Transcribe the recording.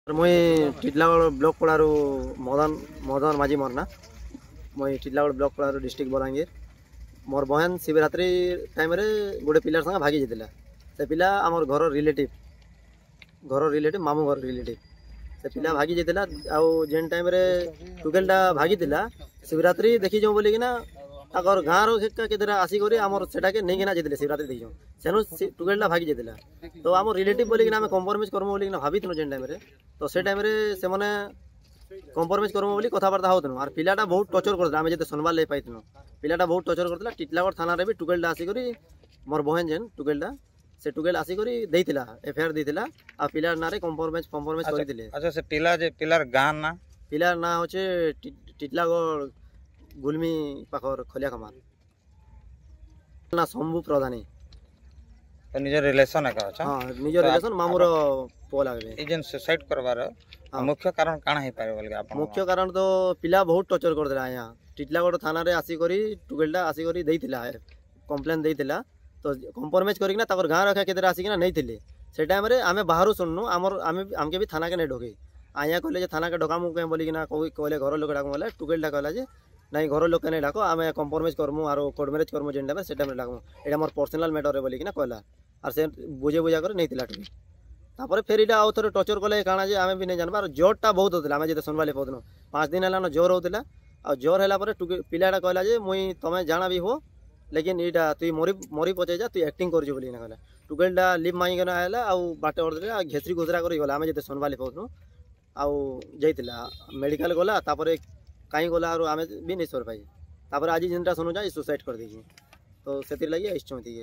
मुई टिटलागढ़ ब्लॉक पड़ारू मदन मदन माझी मोर ना मुई टिटलागढ़ ब्लॉक पड़ारू डिस्ट्रिक्ट बलांगीर मोर बहन शिवरात्रि टाइम रे गोटे पिलार संगे भागी जाता से पिला आमर घर रिलेटिव मामू घर रिलेटिव से पिला भागी जाता आउ जेन टाइम रे टुकेलटा भागी शिवरात्रि देखी जाऊँ बोलिकी ना ताकर गाँव रे आसिक आमर सेटाके नहीं किना जाते शिवरात्रि देखी जाऊँ सेनु टुकेलटा भागी जाता तो आम रिलेटिव बोलिकी आम कम्प्रोमाइज करमु बोलिकी भाभी जेन टाइम रे तो से टाइम रे से माने कम्प्रोमाइज करमु बोली कथबार्ता होतनु और पिलाटा बहुत टर्चर करथला आमे जते सुनवा ले पाइतनु पिलाटा बहुत टर्चर करथला टिटलागढ़ थाना रे भी टुकेलटा आसी करी मोर बहन जेन टुकेलटा से टुकेल आसी करी देइतिला एफआईआर देइतिला आ पिलार नारे कम्प्रोमाइज करि दिले। अच्छा से पिलार गां ना होचे टिटलागढ़ गुलमी पाखर खलिया कमार ना शंभू प्रधानी तो निज रिलेशन का अच्छा हां निज रिलेशन मामूर पोला बे एजेंट सुसाइड करवार मुख्य कारण काना हे पारे बोल के आप मुख्य कारण तो पिला बहुत टर्चर कर देला यहां टिटलागढ़ थाना रे आसी करी टुकेलटा आसी करी देइतिला कंप्लेन देइतिला तो कम्प्रोमाइज करी ना ताकर गां रखा केदरा आसी ना नहीं थिले से टाइम रे आमे बाहरु सुननु हमके भी थाना के नहीं ढोके आया कहले जे थाना के ढोकामु के बोली ना कहले घर लोक डाकमु बोले टुकेलटा कहला जे नहीं घर लोक नहीं डाको आमे कम्प्रोमाइज करमु आरो कोर्ट मैरिज करमु जेन टाइम से टाइम रे डाकमु एटा मोर पर्सनल मैटर रे बोली ना कहला और से बुझे कर नहीं थिला टुके तापर फिर इटा आउ थोड़े टर्चर कले काଣା जे आमे भी नहीं जानबार जोरटा बहुत होतला आमे जे सुनवाले पदनो 5 दिन हलानो जोर होतला आ जोर हैला पर पिलाटा कहला जे मुई तमे जाना भी हो लेकिन इटा तुई मोरी पचे जा तुई एक्टिंग कर जो बोली ना कहला टुकेलटा लिप माई गना हैला आ बाटे order आ घेसरी घुसरा करी गला आमे जे सुनवाले पदनो आ जइतिला मेडिकल गला तापर काई गला आरो आमे भी नहीं सोर पाई तापर आज जिनटा सुनु जा सुसाइड कर दी तो सेतिर लागि आइछो थी